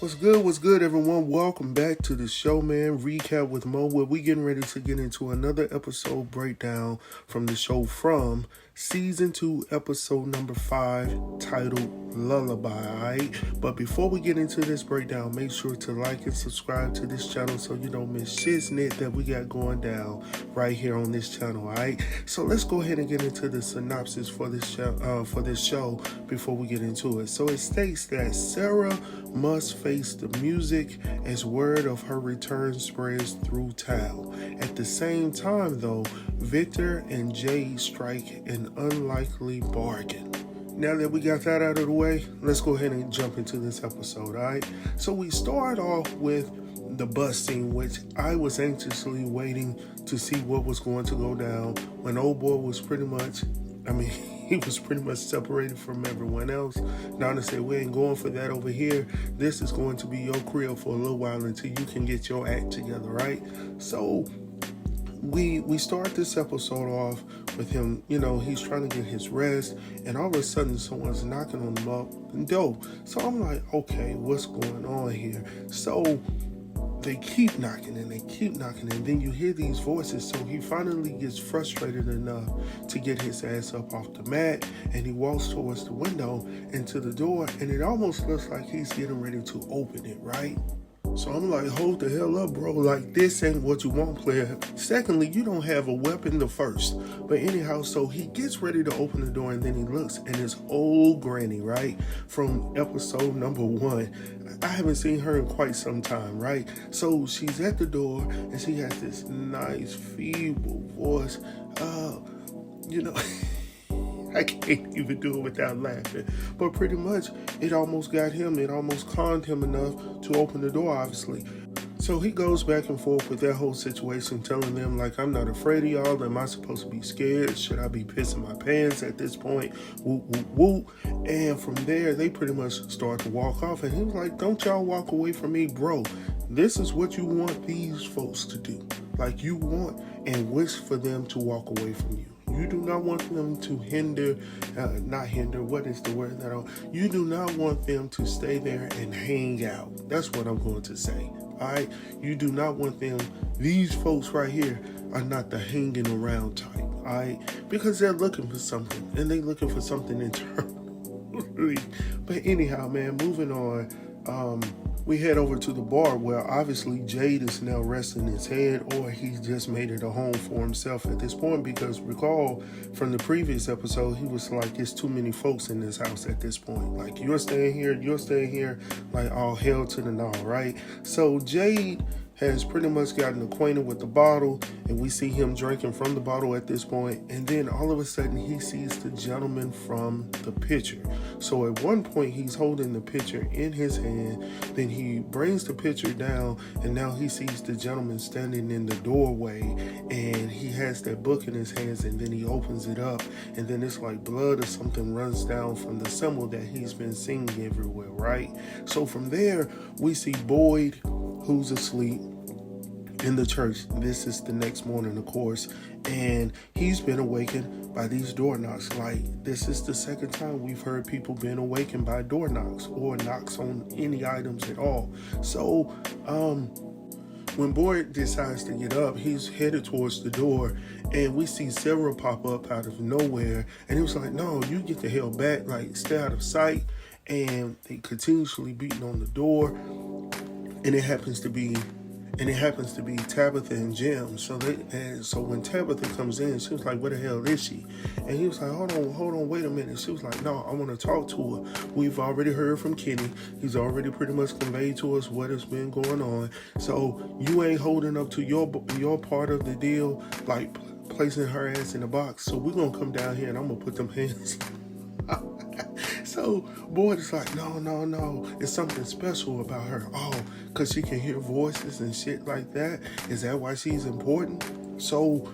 What's good, everyone? Welcome back to the show, man. Recap with Mo, where we getting ready to get into another episode breakdown from the show from Season 2, Episode number 5, titled Lullaby, alright? But before we get into this breakdown, make sure to like and subscribe to this channel so you don't miss shiznit that we got going down right here on this channel, alright? So let's go ahead and get into the synopsis for this show before we get into it. So it states that Sara must face the music as word of her return spreads through town. At the same time, though, Victor and Jade strike an unlikely bargain. Now that we got that out of the way, let's go ahead and jump into this episode, alright? So we start off with the bus scene, which I was anxiously waiting to see what was going to go down when old boy was pretty much, he was pretty much separated from everyone else. Now to say we ain't going for that over here. This is going to be your crib for a little while until you can get your act together, right? So we start this episode off with him, he's trying to get his rest, and all of a sudden someone's knocking on the door. So I'm like, okay, what's going on here? So they keep knocking and then you hear these voices. So he finally gets frustrated enough to get his ass up off the mat, and he walks towards the window and to the door, and it almost looks like he's getting ready to open it, right? So I'm like, hold the hell up, bro. Like, this ain't what you want, player. Secondly, you don't have a weapon the first. But anyhow, so he gets ready to open the door, and then he looks, and it's old granny, right? From episode number 1. I haven't seen her in quite some time, right? So she's at the door, and she has this nice, feeble voice. I can't even do it without laughing. But pretty much, it almost calmed him enough to open the door, obviously. So he goes back and forth with that whole situation, telling them, like, I'm not afraid of y'all. Am I supposed to be scared? Should I be pissing my pants at this point? Whoop, whoop, whoop. And from there, they pretty much start to walk off. And he was like, don't y'all walk away from me, bro. This is what you want these folks to do. Like, you want and wish for them to walk away from you. You do not want them to you do not want them to stay there and hang out. That's what I'm going to say. Alright? You do not want them, these folks right here are not the hanging around type. Alright? Because they're looking for something, and they're looking for something internally. But anyhow, man, moving on. We head over to the bar where obviously Jade is now resting his head, or he's just made it a home for himself at this point, because recall from the previous episode, he was like, it's too many folks in this house at this point. Like, you're staying here, like all hell to the no, right? So Jade has pretty much gotten acquainted with the bottle, and we see him drinking from the bottle at this point, and then all of a sudden he sees the gentleman from the picture. So at one point he's holding the picture in his hand, then he brings the picture down, and now he sees the gentleman standing in the doorway, and he has that book in his hands, and then he opens it up, and then it's like blood or something runs down from the symbol that he's been seeing everywhere, right? So from there we see Boyd, who's asleep in the church. This is the next morning, of course, and he's been awakened by these door knocks. Like, this is the second time we've heard people being awakened by door knocks or knocks on any items at all. So when Boyd decides to get up, he's headed towards the door, and we see Sara pop up out of nowhere, and he was like, no, you get the hell back, like, stay out of sight. And they continuously beating on the door, and it happens to be Tabitha and Jim. So when Tabitha comes in, she was like, where the hell is she? And he was like, hold on, wait a minute. She was like, no, I want to talk to her. We've already heard from Kenny. He's already pretty much conveyed to us what has been going on. So you ain't holding up to your part of the deal, like placing her ass in a box. So we're going to come down here, and I'm going to put them hands So Boyd is like, no, it's something special about her. Oh, because she can hear voices and shit like that. Is that why she's important? So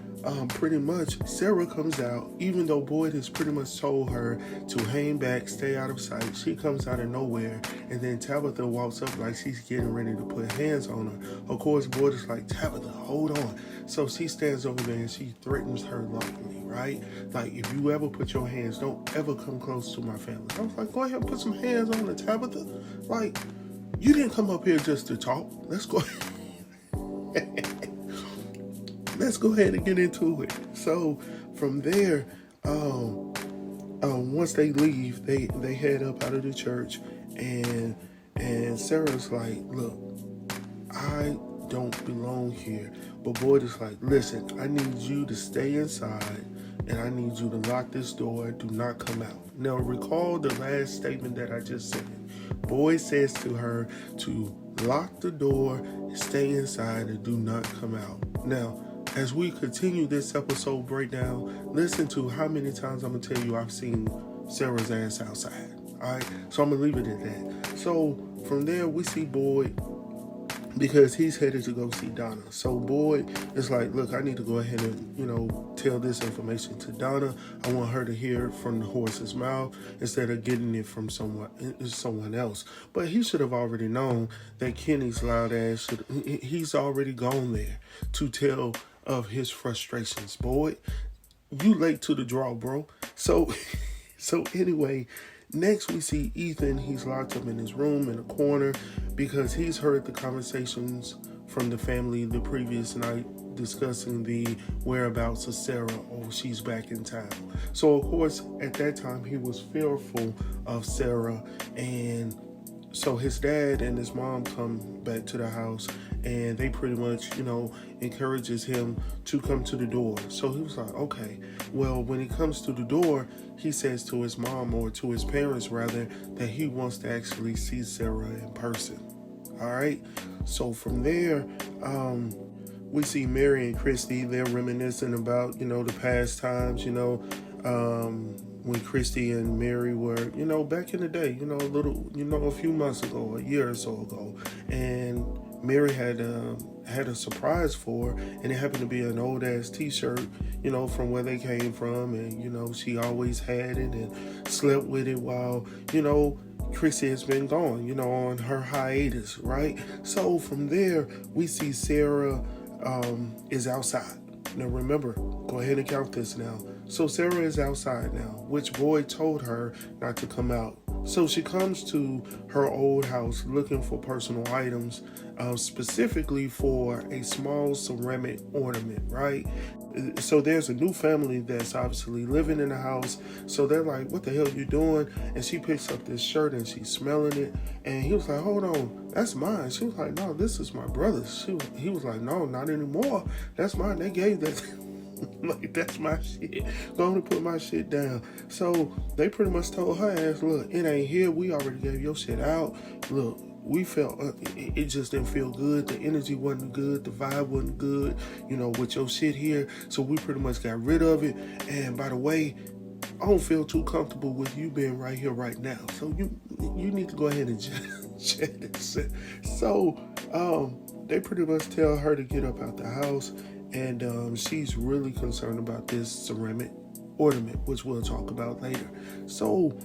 pretty much Sara comes out, even though Boyd has pretty much told her to hang back, stay out of sight. She comes out of nowhere, and then Tabitha walks up like she's getting ready to put hands on her. Of course, Boyd is like, Tabitha, hold on. So she stands over there and she threatens her lovingly, right? Like, if you ever put your hands, don't ever come close to my family. I was like, go ahead and put some hands on her, Tabitha. Like, You didn't come up here just to talk. Let's go. Let's go ahead and get into it. So from there, once they leave, they head up out of the church, and Sarah's like, look, I don't belong here. But Boyd is like, listen, I need you to stay inside, and I need you to lock this door. Do not come out. Now, recall the last statement that I just said. Boyd says to her to lock the door, stay inside, and do not come out. Now, as we continue this episode breakdown, listen to how many times I'm going to tell you I've seen Sarah's ass outside. All right? So I'm going to leave it at that. So from there, we see Boyd, because he's headed to go see Donna. So Boyd is like, look, I need to go ahead and, tell this information to Donna. I want her to hear it from the horse's mouth instead of getting it from someone else. But he should have already known that Kenny's loud ass, he's already gone there to tell of his frustrations. Boyd, you late to the draw, bro. So anyway, next we see Ethan. He's locked up in his room in a corner because he's heard the conversations from the family the previous night discussing the whereabouts of Sara. Oh, she's back in town. So of course at that time he was fearful of Sara, and so his dad and his mom come back to the house, and they pretty much, encourages him to come to the door. So he was like, okay, well, when he comes to the door, he says to his mom, or to his parents rather, that he wants to actually see Sara in person. All right. So from there, we see Mary and Christy. They're reminiscing about, the past times, when Christy and Mary were, back in the day, a few months ago, a year or so ago. And Mary had a surprise for her, and it happened to be an old ass t-shirt, from where they came from. And, she always had it and slept with it while, Chrissy has been gone, on her hiatus, right? So from there, we see Sara is outside. Now remember, go ahead and count this now. So Sara is outside now, which Boyd told her not to come out. So she comes to her old house looking for personal items, specifically for a small ceramic ornament, right? So there's a new family that's obviously living in the house. So they're like, what the hell you doing? And she picks up this shirt and she's smelling it. And he was like, hold on, that's mine. She was like, no, this is my brother's. He was like, no, not anymore. That's mine. They gave that. Like, that's my shit. Go on and put my shit down. So they pretty much told her ass, look, it ain't here. We already gave your shit out. Look, we felt it just didn't feel good. The energy wasn't good. The vibe wasn't good, with your shit here. So we pretty much got rid of it. And by the way, I don't feel too comfortable with you being right here right now. So you need to go ahead and check this. So they pretty much tell her to get up out the house. And she's really concerned about this ceramic ornament, which we'll talk about later. So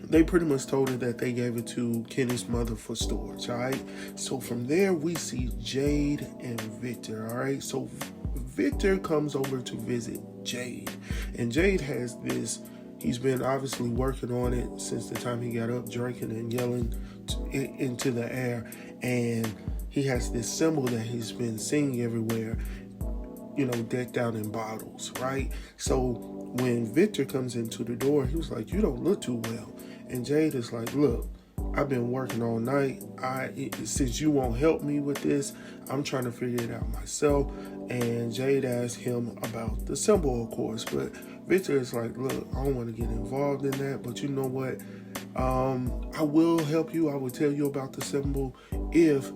they pretty much told her that they gave it to Kenny's mother for storage, all right? So from there, we see Jade and Victor, all right? So Victor comes over to visit Jade. And Jade has this, he's been obviously working on it since the time he got up drinking and yelling into the air. And he has this symbol that he's been seeing everywhere, decked out in bottles, right? So when Victor comes into the door, he was like, you don't look too well. And Jade is like, look, I've been working all night. Since you won't help me with this, I'm trying to figure it out myself. And Jade asked him about the symbol, of course. But Victor is like, look, I don't want to get involved in that. But you know what? I will help you. I will tell you about the symbol if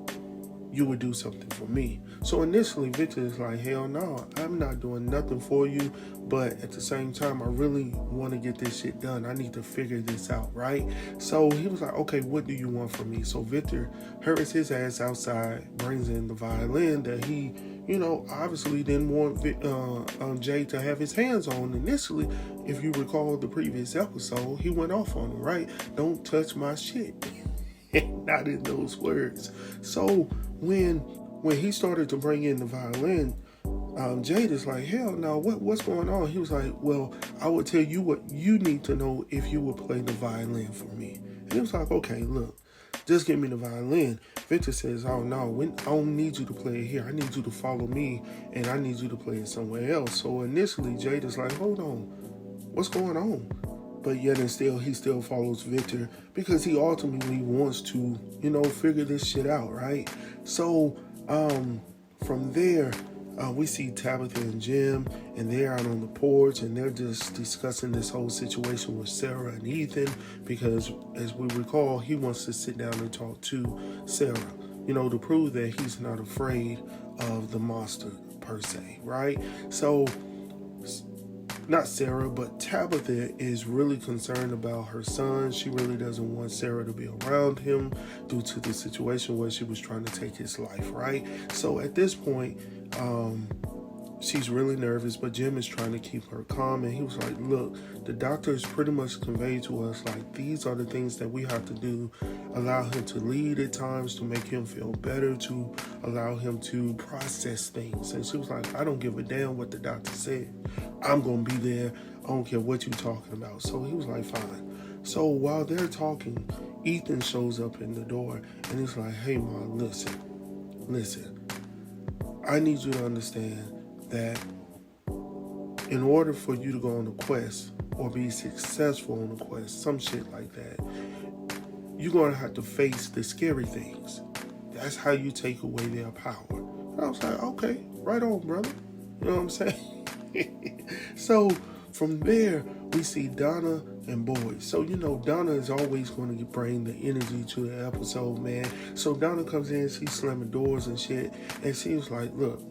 you would do something for me. So initially, Victor is like, hell no, I'm not doing nothing for you. But at the same time, I really want to get this shit done. I need to figure this out, right? So he was like, okay, what do you want from me? So Victor hurries his ass outside, brings in the violin that he, obviously didn't want Jade to have his hands on initially. If you recall the previous episode, he went off on him, right? Don't touch my shit. Not in those words. So when he started to bring in the violin, Jade is like, hell no, what's going on? He was like, well, I will tell you what you need to know if you would play the violin for me. And he was like, okay, look, just give me the violin. Victor says, oh no, I don't need you to play it here. I need you to follow me, and I need you to play it somewhere else. So initially, Jade is like, hold on, what's going on? But yet and still, he still follows Victor because he ultimately wants to, figure this shit out, right? So from there, we see Tabitha and Jim, and they're out on the porch, and they're just discussing this whole situation with Sara and Ethan because, as we recall, he wants to sit down and talk to Sara, to prove that he's not afraid of the monster per se, right? So not Sara, but Tabitha is really concerned about her son. She really doesn't want Sara to be around him due to the situation where she was trying to take his life, right? So at this point, she's really nervous, but Jim is trying to keep her calm, and he was like, look, the doctors pretty much conveyed to us, like, these are the things that we have to do. Allow him to lead at times to make him feel better, to allow him to process things. And she was like, I don't give a damn what the doctor said. I'm going to be there. I don't care what you're talking about. So he was like, fine. So while they're talking, Ethan shows up in the door, and he's like, hey, Mom, listen. I need you to understand that in order for you to go on a quest or be successful on a quest, some shit like that, you're going to have to face the scary things. That's how you take away their power. And I was like, okay, right on, brother. You know what I'm saying? So from there, we see Donna and Boyd. So, Donna is always going to bring the energy to the episode, man. So Donna comes in, she's slamming doors and shit, and she was like, look,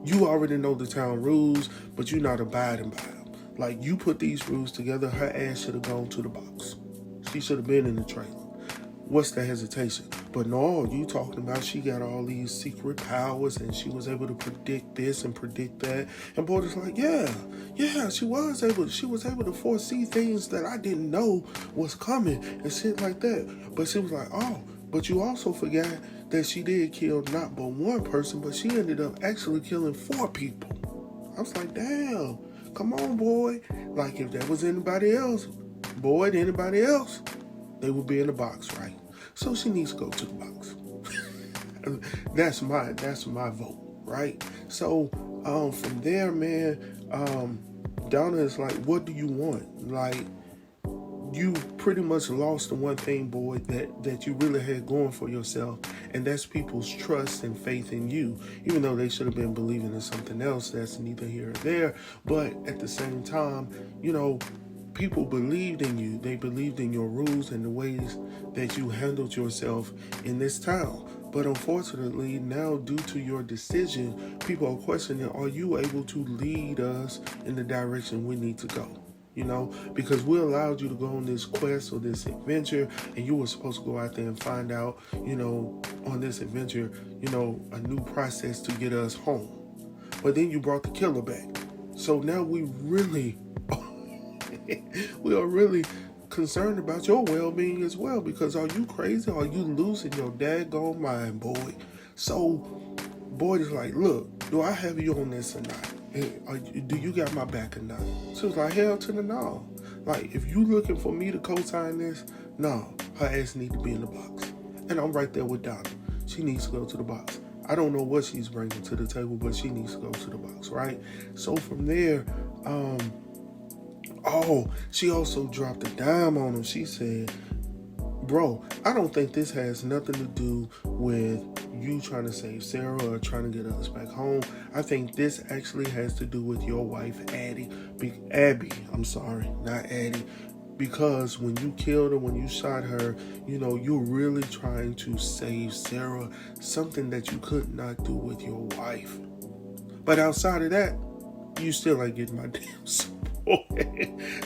you already know the town rules, but you're not abiding by them. Like, you put these rules together, her ass should have gone to the box. She should have been in the trailer. What's the hesitation? But no, you talking about she got all these secret powers and she was able to predict this and predict that. And Boyd is like, yeah, she was able to foresee things that I didn't know was coming and shit like that. But she was like, oh, but you also forgot that she did kill not but one person, but she ended up actually killing 4 people. I was like, damn, come on, boy. Like, if that was anybody else, they would be in the box, right? So she needs to go to the box. That's my vote, right? So from there, man, Donna is like, what do you want? Like, you pretty much lost the one thing, boy, that you really had going for yourself, and that's people's trust and faith in you. Even though they should have been believing in something else, that's neither here or there. But at the same time, people believed in you. They believed in your rules and the ways that you handled yourself in this town. But unfortunately, now due to your decision, people are questioning, are you able to lead us in the direction we need to go? Because we allowed you to go on this quest or this adventure, and you were supposed to go out there and find out, on this adventure, a new process to get us home. But then you brought the killer back. So now we are really concerned about your well-being as well, because are you crazy? Are you losing your daggone mind, boy? So Boyd is like, look, do I have you on this or not? Do you got my back or not? She was like, hell to the no. Like, if you looking for me to co-sign this, no, her ass need to be in the box. And I'm right there with Donna. She needs to go to the box. I don't know what she's bringing to the table, but she needs to go to the box, right? So from there, she also dropped a dime on him. She said, bro, I don't think this has nothing to do with you trying to save Sara or trying to get us back home. I think this actually has to do with your wife, Abby, not Addie. Because when you killed her, when you shot her, you're really trying to save Sara, something that you could not do with your wife. But outside of that, you still ain't getting my damn support.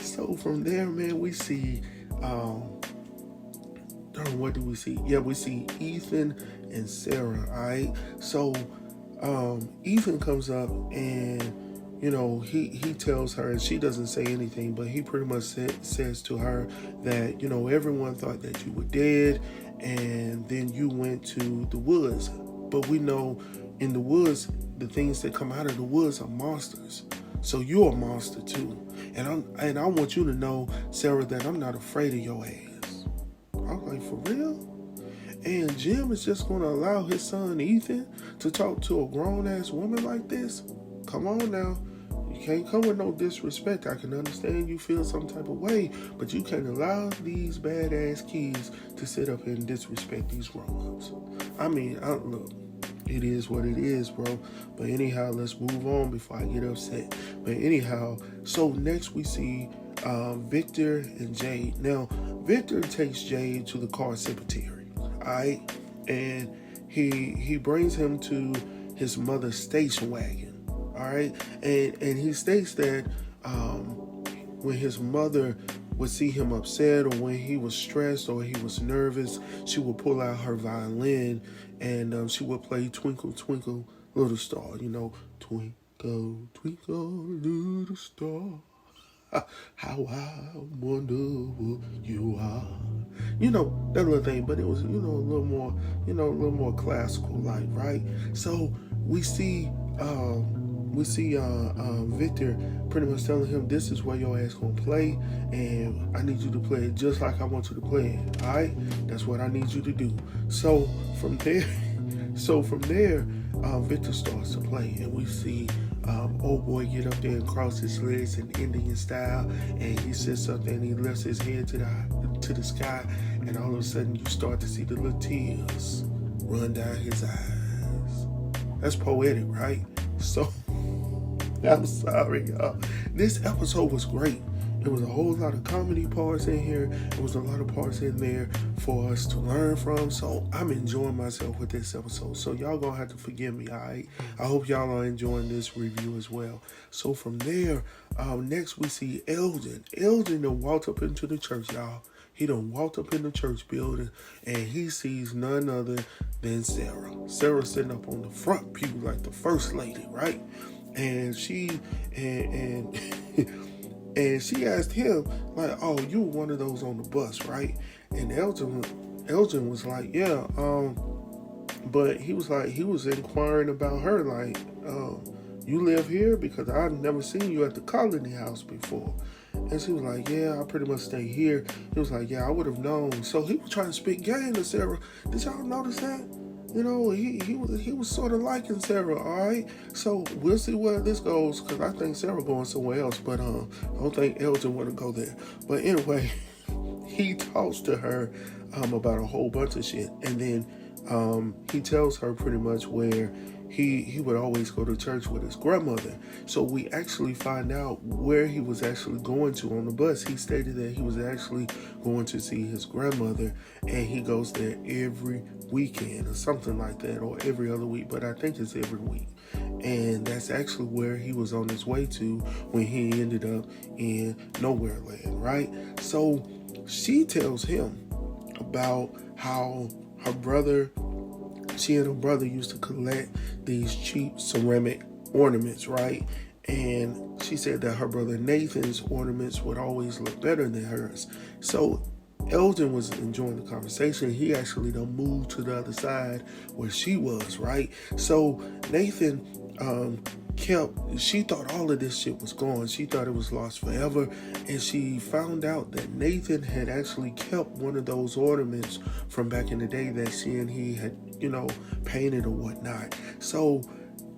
So from there, man, we see, what do we see? Yeah, we see Ethan and Sara, all right? So Ethan comes up and, he tells her, and she doesn't say anything, but he pretty much says to her that, everyone thought that you were dead, and then you went to the woods. But we know in the woods, the things that come out of the woods are monsters. So you're a monster too. And I want you to know, Sara, that I'm not afraid of your ass. I was like, for real? And Jim is just going to allow his son Ethan to talk to a grown-ass woman like this? Come on now. You can't come with no disrespect. I can understand you feel some type of way, but you can't allow these badass kids to sit up and disrespect these grown-ups. I mean, look, it is what it is, bro. But anyhow, let's move on before I get upset. But anyhow, so next we see Victor and Jade. Now, Victor takes Jade to the car cemetery. Alright, and he brings him to his mother's station wagon. Alright, and he states that when his mother would see him upset, or when he was stressed or he was nervous, she would pull out her violin and she would play Twinkle Twinkle Little Star. You know, twinkle twinkle little star, how I wonder what you are. You know, that little thing, but it was, a little more classical like, right? So we see Victor pretty much telling him, this is where your ass gonna play, and I need you to play it just like I want you to play it. Alright? That's what I need you to do. So from there, Victor starts to play, and we see old boy get up there and cross his legs in Indian style, and he sits up there and he lifts his head to the sky, and all of a sudden you start to see the little tears run down his eyes. That's poetic, right? So I'm sorry, y'all. This episode was great. There was a whole lot of comedy parts in here. There was a lot of parts in there for us to learn from. So I'm enjoying myself with this episode. So y'all gonna have to forgive me, all right? I hope y'all are enjoying this review as well. So from there, next we see Elgin. Elgin done walked up into the church, y'all. He done walked up in the church building, and he sees none other than Sara. Sara sitting up on the front pew like the first lady, right? And she and she asked him, like, oh, you were one of those on the bus, right? And Elgin was like, yeah, but he was inquiring about her, like, you live here? Because I've never seen you at the colony house before. And she was like, yeah, I pretty much stay here. He was like, yeah, I would have known. So he was trying to speak game to Sara. Did y'all notice that? You know, he was sort of liking Sara, all right? So we'll see where this goes, because I think Sara going somewhere else, but I don't think Elgin want to go there. But anyway, he talks to her about a whole bunch of shit, and then he tells her pretty much where he would always go to church with his grandmother. So we actually find out where he was actually going to on the bus. He stated that he was actually going to see his grandmother, and he goes there every weekend or something like that, or every other week, but I think it's every week. And that's actually where he was on his way to when he ended up in Nowhere Land, right? So she tells him about how she and her brother used to collect these cheap ceramic ornaments, right? And she said that her brother Nathan's ornaments would always look better than hers. So Elgin was enjoying the conversation. He actually done moved to the other side where she was, right? So Nathan she thought all of this shit was gone. She thought it was lost forever. And she found out that Nathan had actually kept one of those ornaments from back in the day that she and he had, painted or whatnot. So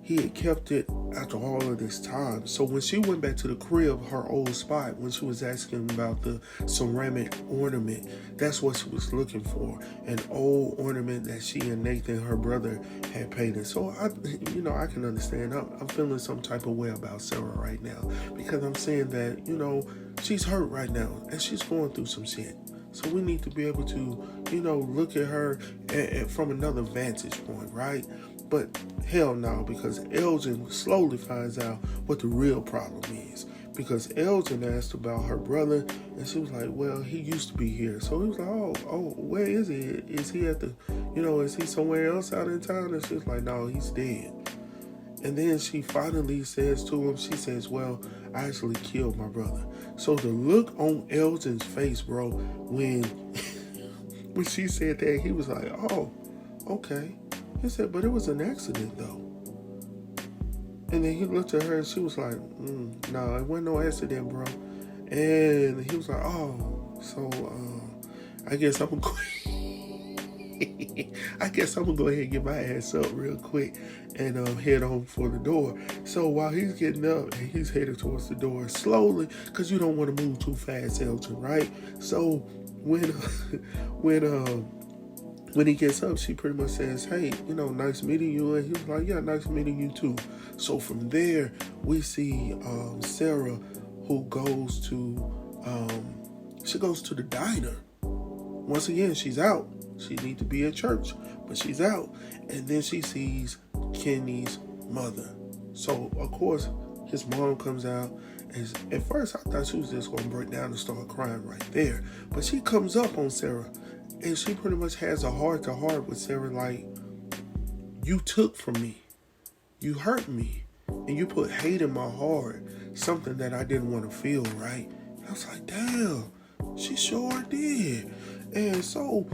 he had kept it after all of this time. So when she went back to the crib, her old spot, when she was asking about the ceramic ornament, that's what she was looking for. An old ornament that she and Nathan, her brother, had painted. So I can understand. I'm feeling some type of way about Sara right now, because I'm saying that, she's hurt right now and she's going through some shit. So we need to be able to, look at her from another vantage point, right? But hell no, because Elgin slowly finds out what the real problem is. Because Elgin asked about her brother, and she was like, well, he used to be here. So he was like, oh, where is he? Is he at is he somewhere else out in town? And she was like, no, he's dead. And then she finally says to him, she says, well, I actually killed my brother. So the look on Elgin's face, bro, when she said that, he was like, oh, okay. He said, but it was an accident, though. And then he looked at her, and she was like, no, it wasn't no accident, bro. And he was like, oh, so I guess I'm gonna I guess I'm gonna go ahead and get my ass up real quick and head on for the door. So while he's getting up and he's headed towards the door slowly, because you don't want to move too fast, Elton, right? So when when he gets up, she pretty much says, "Hey, nice meeting you." And he was like, "Yeah, nice meeting you too." So from there, we see Sara, who goes to the diner. Once again, she's out. She needs to be at church, but she's out. And then she sees Kenny's mother. So, of course, his mom comes out. And at first, I thought she was just going to break down and start crying right there. But she comes up on Sara. And she pretty much has a heart-to-heart with Sara, like, you took from me. You hurt me. And you put hate in my heart. Something that I didn't want to feel, right? And I was like, damn, she sure did. And so,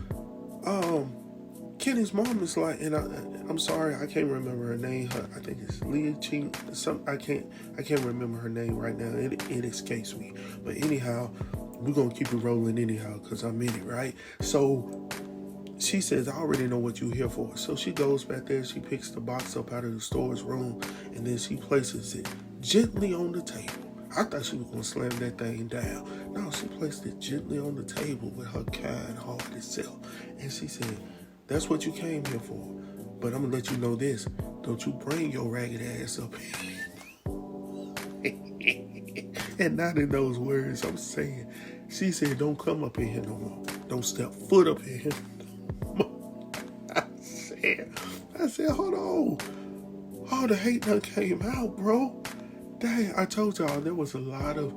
Kenny's mom is like, and I'm sorry, I can't remember her name. I think it's Leah Ching. I can't remember her name right now. It escapes me. But anyhow, we're gonna keep it rolling anyhow, because I'm in it, right? So she says, I already know what you're here for. So she goes back there, she picks the box up out of the storage room, and then she places it gently on the table. I thought she was going to slam that thing down. No, she placed it gently on the table with her kind-hearted self. And she said, that's what you came here for. But I'm going to let you know this. Don't you bring your ragged ass up here. And not in those words I'm saying. She said, don't come up in here no more. Don't step foot up in here no more. I said, hold on. All the hate done came out, bro. Dang, I told y'all there was a lot of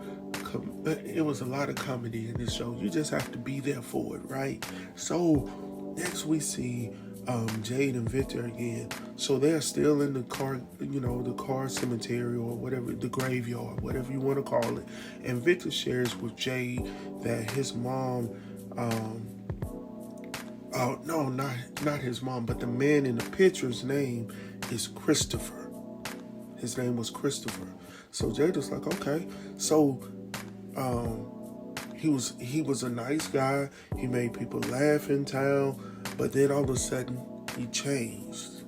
comedy in this show. You just have to be there for it, right? So next we see Jade and Victor again. So they're still in the car, the car cemetery or whatever, the graveyard, whatever you want to call it. And Victor shares with Jade that his mom, no, not his mom, but the man in the picture's name is Christopher. His name was Christopher. So Jade was like, okay. So he was a nice guy. He made people laugh in town. But then all of a sudden, he changed.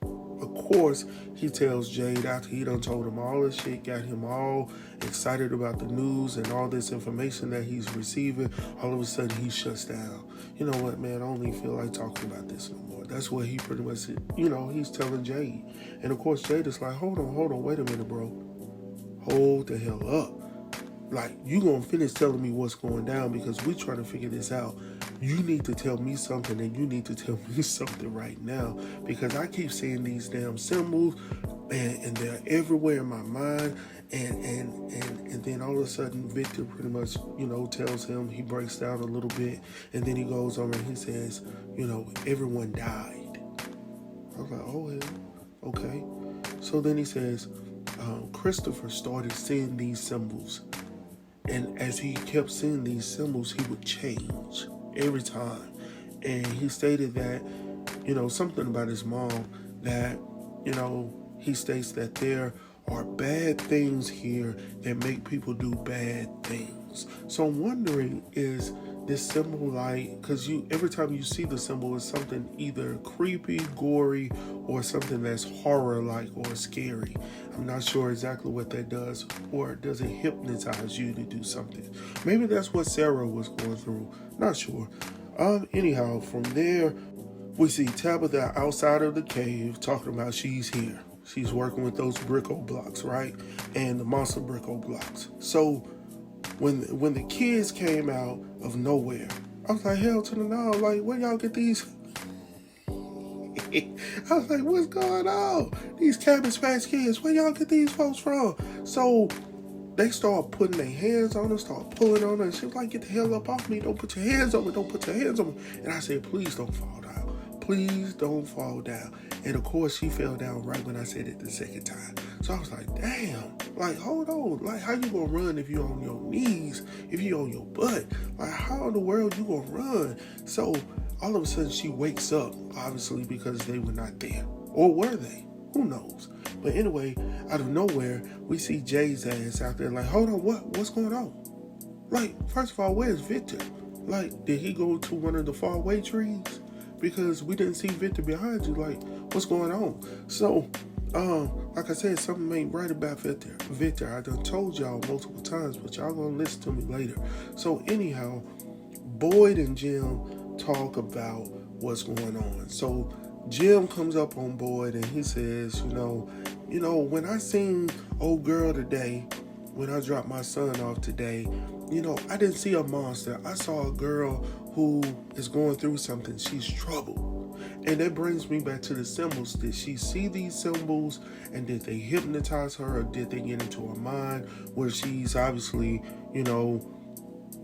Of course, he tells Jade after he done told him all this shit, got him all excited about the news and all this information that he's receiving. All of a sudden, he shuts down. You know what, man? I don't even feel like talking about this no more. That's what he pretty much said. He's telling Jade. And of course, Jade is like, hold on, wait a minute, bro. Hold the hell up. Like, you gonna finish telling me what's going down because we trying to figure this out. You need to tell me something, and you need to tell me something right now, because I keep seeing these damn symbols and they're everywhere in my mind, and then all of a sudden Victor pretty much, tells him, he breaks down a little bit, and then he goes over and he says, everyone died. I was like, oh hell, okay. So then he says, Christopher started seeing these symbols, and as he kept seeing these symbols, he would change every time. And he stated that, something about his mom, that, he states that there are bad things here that make people do bad things. So I'm wondering, is this symbol like, because every time you see the symbol, it's something either creepy, gory, or something that's horror-like or scary. I'm not sure exactly what that does, or does it hypnotize you to do something? Maybe that's what Sara was going through. Not sure. Anyhow, from there, we see Tabitha outside of the cave talking about she's here. She's working with those Bricko blocks, right? And the monster Bricko blocks. So when the kids came out of nowhere, I was like, hell to the no, like, where y'all get these? I was like, what's going on? These Cabbage Patch Kids, where y'all get these folks from? So they start putting their hands on her, start pulling on her, and she was like, get the hell up off me, don't put your hands on me, don't put your hands on me. And I said, please don't fall down. Please don't fall down. And of course, she fell down right when I said it the second time. So I was like, damn, like, hold on. Like, how you gonna run if you're on your knees, if you're on your butt? Like, how in the world you gonna run? So all of a sudden she wakes up, obviously because they were not there. Or were they? Who knows? But anyway, out of nowhere, we see Jade's ass out there like, hold on, what's going on? Like, first of all, where's Victor? Like, did he go to one of the far away trees? Because we didn't see Victor behind you. Like, what's going on? So, like I said, something ain't right about Victor. Victor, I done told y'all multiple times, but y'all gonna listen to me later. So anyhow, Boyd and Jim talk about what's going on. So Jim comes up on Boyd and he says, when I seen old girl today, when I dropped my son off today, I didn't see a monster. I saw a girl who is going through something. She's troubled. And that brings me back to the symbols. Did she see these symbols and did they hypnotize her, or did they get into her mind where she's obviously,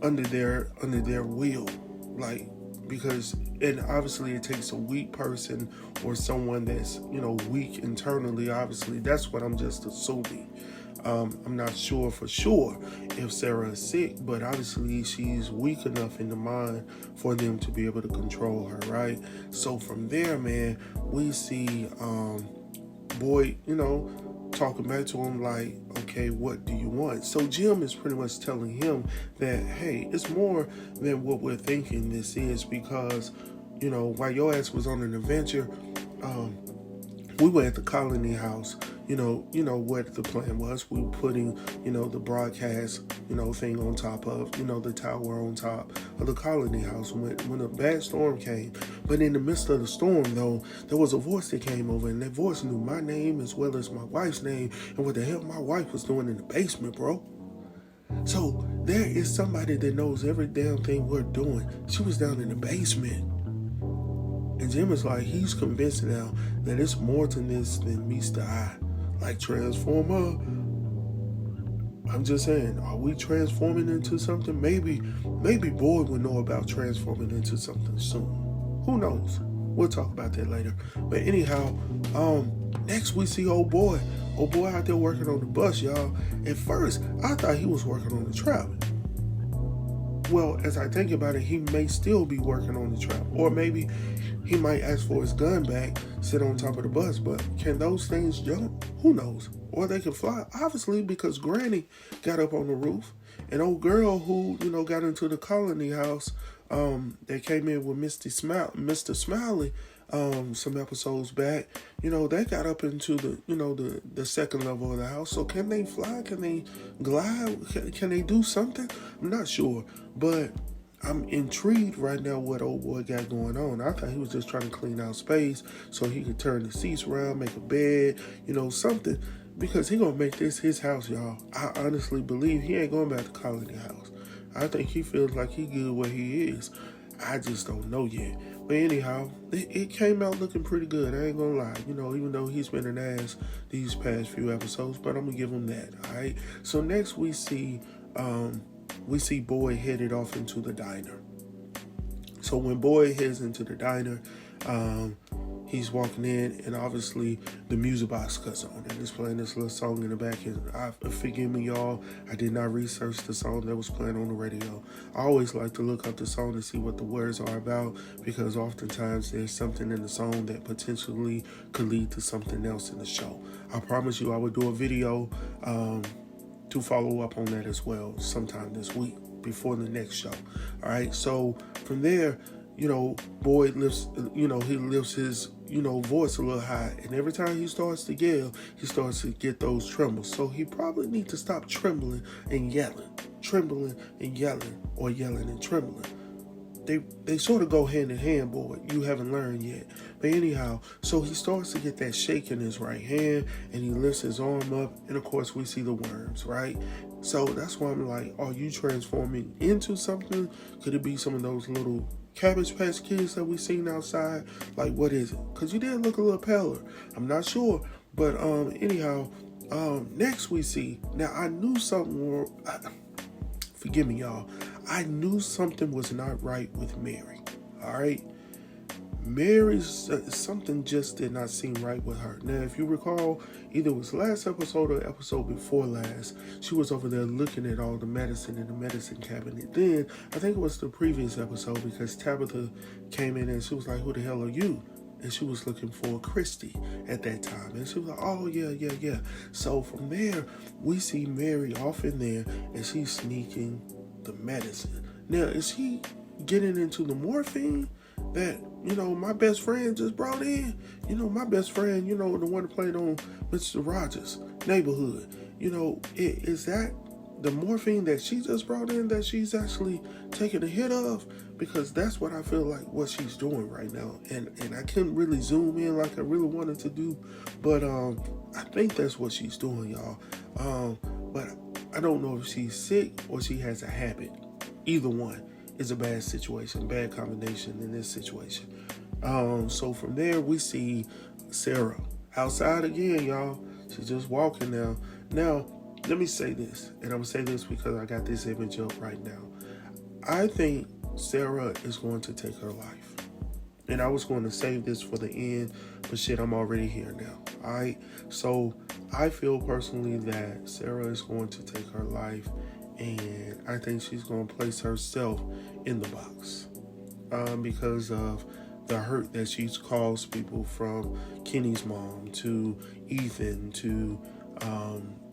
under their will? Like, because, and obviously it takes a weak person or someone that's, weak internally. Obviously, that's what I'm just assuming. I'm not sure for sure if Sara is sick, but obviously she's weak enough in the mind for them to be able to control her, right? So from there, man, we see Boyd, talking back to him like, okay, what do you want? So Jim is pretty much telling him that, hey, it's more than what we're thinking this is, because, while your ass was on an adventure, we were at the colony house. What the plan was. We were putting, the broadcast, thing on top of, the tower on top of the colony house when a bad storm came. But in the midst of the storm, though, there was a voice that came over, and that voice knew my name as well as my wife's name and what the hell my wife was doing in the basement, bro. So there is somebody that knows every damn thing we're doing. She was down in the basement. And Jim is like, he's convinced now that it's more to this than meets the eye. Like Transformer. I'm just saying, are we transforming into something? Maybe Boyd would know about transforming into something soon. Who knows? We'll talk about that later. But anyhow, next we see old boy. Old boy out there working on the bus, y'all. At first, I thought he was working on the trap. Well, as I think about it, he may still be working on the trap. Or maybe he might ask for his gun back, sit on top of the bus. But can those things jump? Who knows? Or they can fly. Obviously, because Granny got up on the roof. An old girl who, got into the colony house, that came in with Mr. Smiley, some episodes back, they got up into the second level of the house. So can they fly? Can they glide? Can they do something? I'm not sure, but I'm intrigued right now what old boy got going on. I thought he was just trying to clean out space so he could turn the seats around, make a bed, something, because he gonna make this his house, y'all. I honestly believe he ain't going back to colony house. I think he feels like he good where he is. I just don't know yet. But anyhow, it came out looking pretty good. I ain't gonna lie. Even though he's been an ass these past few episodes, but I'm gonna give him that. All right. So next we see Boyd headed off into the diner. So when Boyd heads into the diner, he's walking in, and obviously the music box cuts on, and it's playing this little song in the back. And forgive me, y'all, I did not research the song that was playing on the radio. I always like to look up the song to see what the words are about, because oftentimes there's something in the song that potentially could lead to something else in the show. I promise you I will do a video to follow up on that as well sometime this week before the next show. All right, so from there, Boyd lifts, he lifts his, voice a little high. And every time he starts to yell, he starts to get those trembles. So he probably needs to stop trembling and yelling, or yelling and trembling. They sort of go hand in hand, Boyd. You haven't learned yet. But anyhow, so he starts to get that shake in his right hand, and he lifts his arm up, and of course we see the worms, right? So that's why I'm like, are you transforming into something? Could it be some of those little Cabbage Patch Kids that we seen outside? Like, what is it? Because you did look a little paler. I'm not sure. But anyhow, next we see, now I knew something, forgive me, y'all. I knew something was not right with Mary. All right. Mary's something just did not seem right with her. Now, if you recall, either it was last episode or episode before last, she was over there looking at all the medicine in the medicine cabinet. Then, I think it was the previous episode, because Tabitha came in and she was like, who the hell are you? And she was looking for Christy at that time. And she was like, oh, yeah. So from there, we see Mary off in there, and she's sneaking the medicine. Now, is she getting into the morphine that, my best friend just brought in. My best friend, the one that played on Mr. Rogers' Neighborhood. Is that the morphine that she just brought in that she's actually taking a hit of? Because that's what I feel like what she's doing right now. And I couldn't really zoom in like I really wanted to do. But I think that's what she's doing, y'all. But I don't know if she's sick or she has a habit. Either one is a bad situation, bad combination in this situation. So from there, we see Sara outside again, y'all. She's just walking now. Now, let me say this, and I'm going to say this because I got this image up right now. I think Sara is going to take her life. And I was going to save this for the end, but shit, I'm already here now. All right? So I feel personally that Sara is going to take her life, and I think she's going to place herself in the box because of the hurt that she's caused people, from Kenny's mom to Ethan to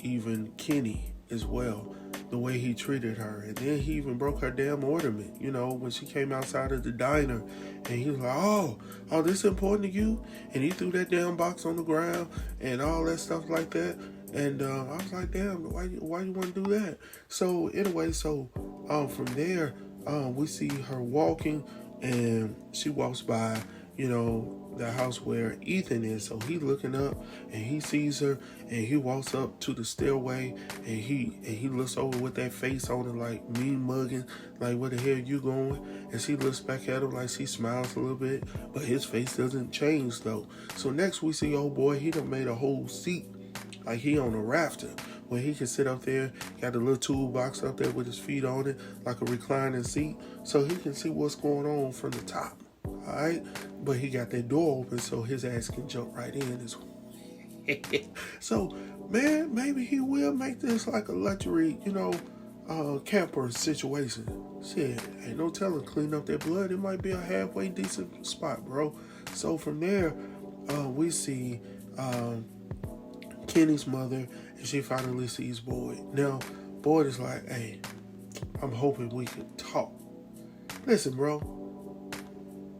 even Kenny as well. The way he treated her, and then he even broke her damn ornament, when she came outside of the diner, and he was like, oh, this is important to you? And he threw that damn box on the ground and all that stuff like that. And I was like, damn, why you want to do that? So anyway, from there, we see her walking, and she walks by, the house where Ethan is. So he looking up, and he sees her, and he walks up to the stairway, and he looks over with that face on it, like mean mugging, like where the hell you going? And she looks back at him like she smiles a little bit, but his face doesn't change though. So next we see old boy, he done made a whole seat, like he on a rafter, where he can sit up there, got a little toolbox up there with his feet on it, like a reclining seat, so he can see what's going on from the top. Alright, but he got that door open so his ass can jump right in. So, man, maybe he will make this like a luxury, camper situation. Shit, ain't no telling. Clean up that blood, it might be a halfway decent spot, bro. So from there, we see Kenny's mother, and she finally sees Boyd. Now, Boyd is like, hey, I'm hoping we can talk. Listen, bro.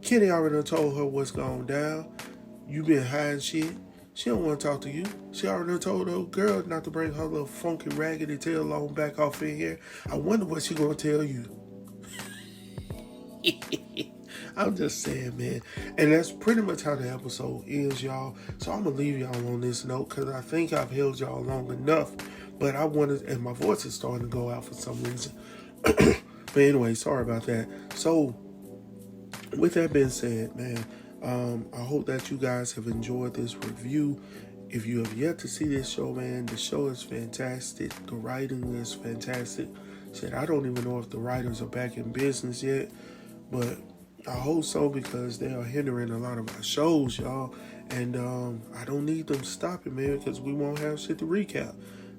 Kenny already told her what's going down. You been hiding shit. She don't want to talk to you. She already told her girl not to bring her little funky raggedy tail on back off in here. I wonder what she gonna tell you. I'm just saying, man. And that's pretty much how the episode is, y'all. So I'm gonna leave y'all on this note because I think I've held y'all long enough. But I wanted, and my voice is starting to go out for some reason. But anyway, sorry about that. So with that being said, man, I hope that you guys have enjoyed this review. If you have yet to see this show, man, the show is fantastic. The writing is fantastic. Shit, I don't even know if the writers are back in business yet, but I hope so because they are hindering a lot of our shows, y'all. And I don't need them stopping, man, because we won't have shit to recap.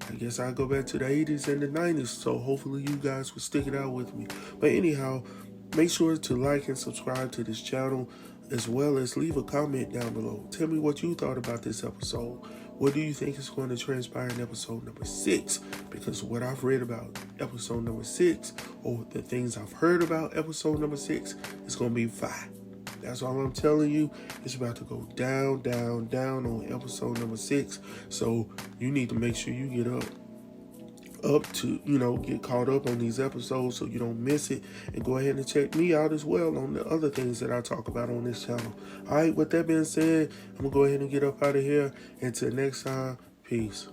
I guess I'll go back to the 80s and the 90s, so hopefully you guys will stick it out with me. But anyhow, make sure to like and subscribe to this channel, as well as leave a comment down below. Tell me what you thought about this episode. What do you think is going to transpire in episode number 6? Because what I've read about episode number 6, or the things I've heard about episode number 6, is going to be fire. That's all I'm telling you. It's about to go down, down, down on episode number 6. So you need to make sure you get up to, get caught up on these episodes so you don't miss it. And go ahead and check me out as well on the other things that I talk about on this channel. All right, with that being said, I'm going to go ahead and get up out of here. Until next time, peace.